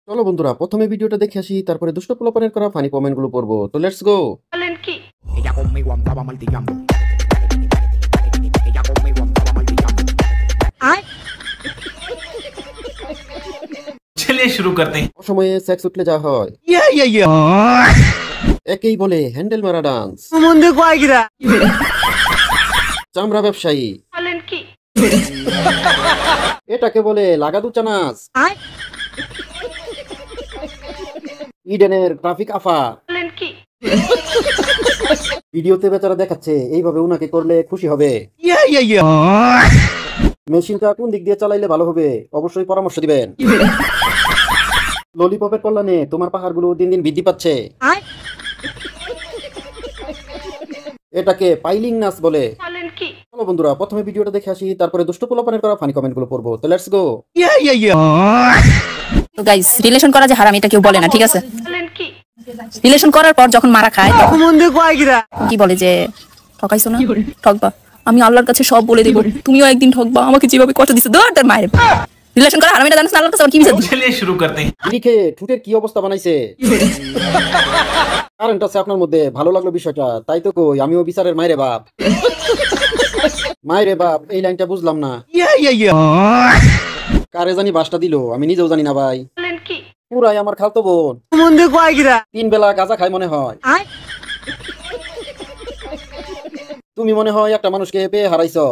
চলো বন্ধুরা, প্রথমে ভিডিওটা দেখে আসি, তারপরে দুষ্ট পোলাপানের করা ফানি কমেন্টগুলো পড়বো। তো লেটস গো। বলেন কি? Ella conmigo andaba martillando. Ella conmigo andaba martillando. चलिए शुरू करते हैं। অসময়ে সেক্স উঠলে যা হয় একেই বলে হ্যান্ডেল মারা ডান্স। চামড়া ব্যবসায়ী বলেন কি? এটাকে বলে লাগাদু চানাস। ইডেনের ট্রাফিক আফা। বলেন কি? ভিডিওতে বেচারা দেখাচ্ছে এইভাবে উনাকে করলে খুশি হবে। মেশিনটা কোন দিক দিয়ে চালাইলে ভালো হবে অবশ্যই পরামর্শ দিবেন। ললিপপের কল্যাণে তোমার পাহাড়গুলো দিন দিন বৃদ্ধি পাচ্ছে। এটাকে পাইলিং নাচ বলে। বলেন কি? চলো বন্ধুরা, প্রথমে ভিডিওটা দেখে আসি, তারপরে দুষ্ট পোলাপানের করা ফানি কমেন্টগুলো পড়বো। তো লেটস গো। তো গাইস, রিলেশন করা যে হারাম এটা কেউ বলে না, ঠিক আছে? বলেন কি? রিলেশন করার পর যখন মারা খায় তখন কি বলে যে ঠকাইছো না, ঠকবা, আমি আল্লাহর কাছে সব বলে দেব, তুমিও একদিন ঠকবা, আমাকে যেভাবে কষ্ট দিছো দৌড় তোর মায়ের। রিলেশন করা হারাম এটা জানিস না, আল্লাহর কাছে আবার কি বিচার দিবে? चलिए शुरू करते हैं। লিখে ঠুটের কি অবস্থা বানাইছে। কারেন্ট আছে আপনার মধ্যে, ভালো লাগলো বিষয়টা, তাই তো কই আমিও বিচারের মায়েরে বাপ। মায়েরে বাপ এই লাইনটা বুঝলাম না, কারে জানি বাসটা দিল আমি নিজেও জানি না ভাই। বলেন কি? পুরাই আমার খালতো বোন, 3 বেলা গাঁজা খায় মনে হয়। তুমি মনে হয় একটা মানুষকে পেয়ে হারাইছো।